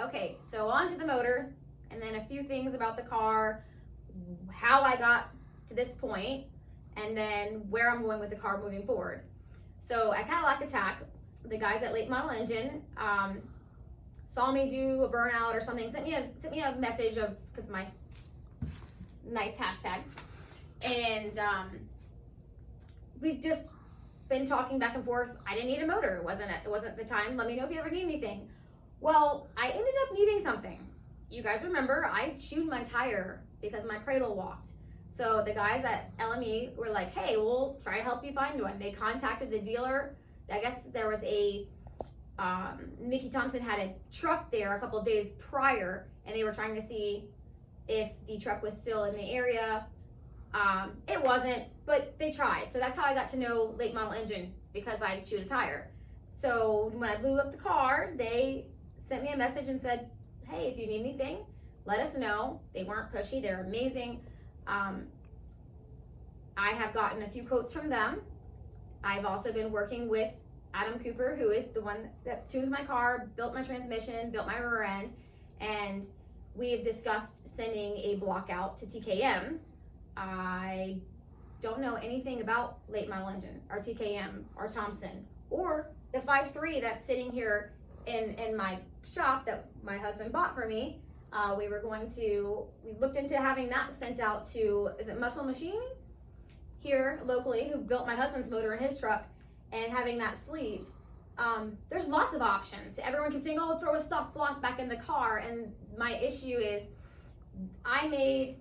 Okay, so on to the motor, and then a few things about the car, how I got to this point, and then where I'm going with the car moving forward. So at Cadillac Attack, the guys at Late Model Engine saw me do a burnout or something, sent me a message of, because my nice hashtags, and we've just been talking back and forth. I didn't need a motor. It wasn't the time. Let me know if you ever need anything. Well, I ended up needing something. You guys remember I chewed my tire because my cradle walked. So the guys at LME were like, hey, we'll try to help you find one. They contacted the dealer. I guess there was Mickey Thompson had a truck there a couple of days prior, and they were trying to see if the truck was still in the area. It wasn't, but they tried. So that's how I got to know Late Model Engine, because I chewed a tire. So when I blew up the car, they sent me a message and said, hey, if you need anything, let us know. They weren't pushy. They're amazing. I have gotten a few quotes from them. I've also been working with Adam Cooper, who is the one that tunes my car, built my transmission, built my rear end, and we have discussed sending a block out to TKM. I don't know anything about Late Model Engine or TKM or Thompson or the 5.3 that's sitting here in my shop that my husband bought for me. We looked into having that sent out to, is it Muscle Machine here locally, who built my husband's motor in his truck, and having that sleeved. There's lots of options. Everyone keeps saying, oh, throw a stock block back in the car. And my issue is I made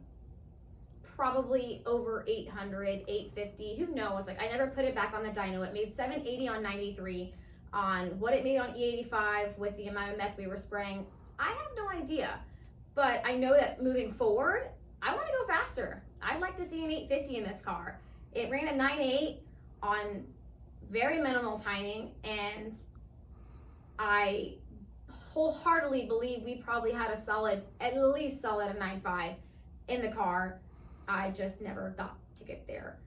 probably over 800, 850, who knows? Like, I never put it back on the dyno. It made 780 on 93. On what it made on E85 with the amount of meth we were spraying, I have no idea. But I know that moving forward, I want to go faster. I'd like to see an 850 in this car. It ran a 9.8 on very minimal timing, and I wholeheartedly believe we probably had at least solid a 9.5 in the car. I just never got to get there.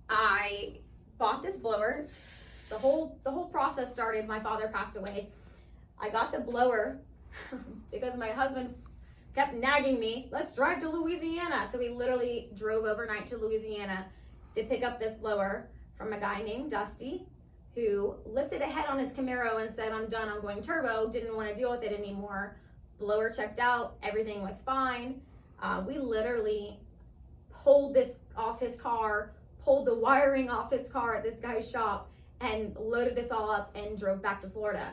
I bought this blower. The whole process started, my father passed away. I got the blower because my husband kept nagging me, let's drive to Louisiana. So we literally drove overnight to Louisiana to pick up this blower from a guy named Dusty, who lifted a head on his Camaro and said, I'm done, I'm going turbo, didn't want to deal with it anymore. Blower checked out, everything was fine. We literally pulled this off his car, pulled the wiring off his car at this guy's shop, and loaded this all up and drove back to Florida.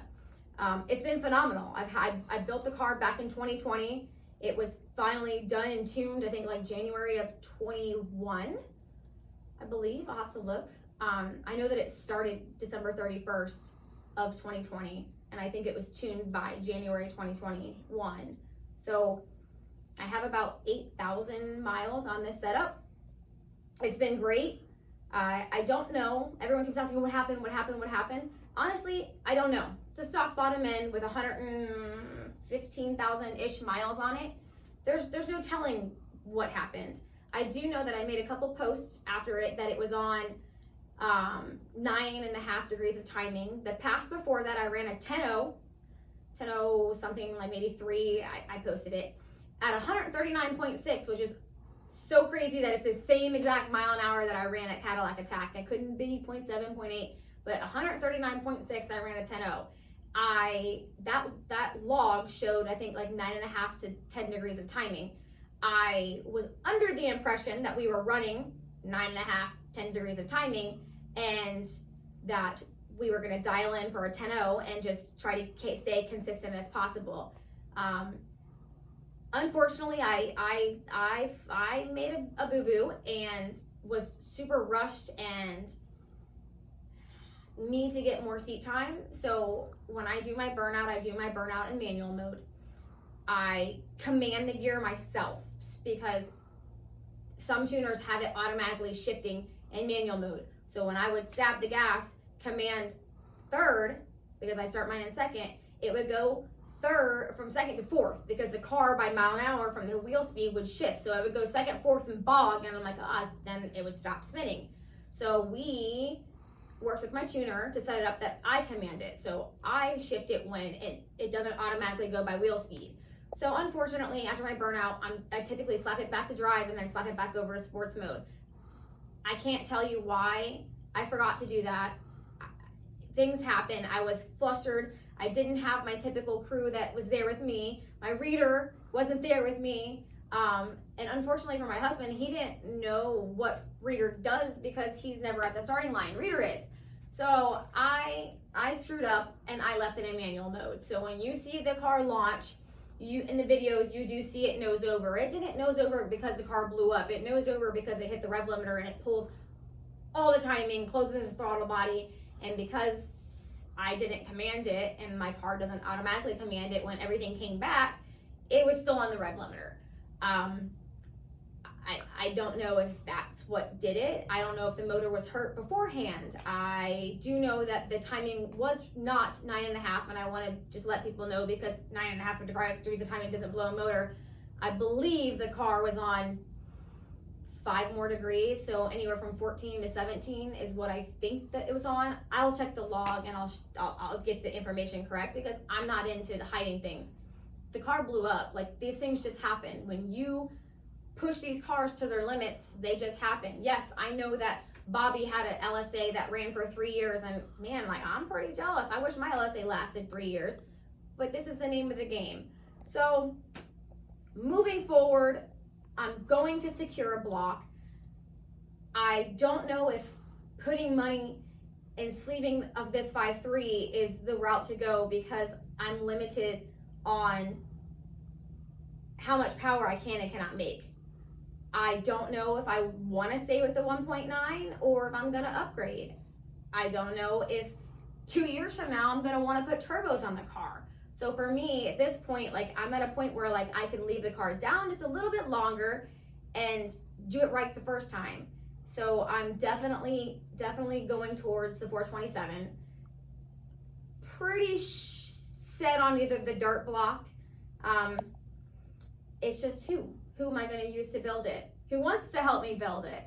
It's been phenomenal. I built the car back in 2020. It was finally done and tuned, I think like January of 21, I believe. I'll have to look. I know that it started December 31st of 2020, and I think it was tuned by January 2021. So I have about 8,000 miles on this setup. It's been great. I don't know. Everyone keeps asking what happened. Honestly, I don't know. It's a stock bottom end with 115,000-ish miles on it. There's no telling what happened. I do know that I made a couple posts after it that it was on 9.5 degrees of timing. The pass before that, I ran a 10.0 something, like maybe 3. I posted it at 139.6, which is so crazy that it's the same exact mile an hour that I ran at Cadillac Attack. I couldn't be 0.7, 0.8, but 139.6, I ran a 10.0. That log showed, I think, like 9.5 to 10 degrees of timing. I was under the impression that we were running 9.5, 10 degrees of timing, and that we were going to dial in for a 10.0 and just try to stay consistent as possible. Unfortunately, I made a boo-boo and was super rushed and need to get more seat time. So when I do my burnout in manual mode. I command the gear myself because some tuners have it automatically shifting in manual mode. So when I would stab the gas, command third, because I start mine in second, it would go third from second to fourth because the car by mile an hour from the wheel speed would shift. So I would go second, fourth, and bog, and I'm like, then it would stop spinning. So we worked with my tuner to set it up that I command it. So I shift it when it doesn't automatically go by wheel speed. So unfortunately, after my burnout, I typically slap it back to drive and then slap it back over to sports mode. I can't tell you why I forgot to do that. Things happen. I was flustered. I didn't have my typical crew that was there with me. My reader wasn't there with me. And unfortunately for my husband, he didn't know what reader does because he's never at the starting line. Reader is. So I screwed up and I left it in manual mode. So when you see the car launch, in the videos, you do see it nose over. It didn't nose over because the car blew up. It nose over because it hit the rev limiter and it pulls all the timing, closes the throttle body. And because I didn't command it and my car doesn't automatically command it when everything came back, it was still on the rev limiter. I don't know if that's what did it. I don't know if the motor was hurt beforehand. I do know that the timing was not 9.5, and I want to just let people know because 9.5 degrees of timing doesn't blow a motor. I believe the car was on 5 more degrees, so anywhere from 14 to 17 is what I think that it was on. I'll check the log and I'll get the information correct because I'm not into hiding things. The car blew up. Like, these things just happen. When you push these cars to their limits, they just happen. Yes, I know that Bobby had an LSA that ran for 3 years, and man, like, I'm pretty jealous. I wish my LSA lasted 3 years, but this is the name of the game. So moving forward, I'm going to secure a block. I don't know if putting money in sleeving of this 5.3 is the route to go because I'm limited on how much power I can and cannot make. I don't know if I want to stay with the 1.9 or if I'm going to upgrade. I don't know if 2 years from now I'm going to want to put turbos on the car. So for me at this point, like, I'm at a point where, like, I can leave the car down just a little bit longer and do it right the first time. So I'm definitely going towards the 427. Pretty set on either the dirt block. It's just who am I going to use to build it? Who wants to help me build it?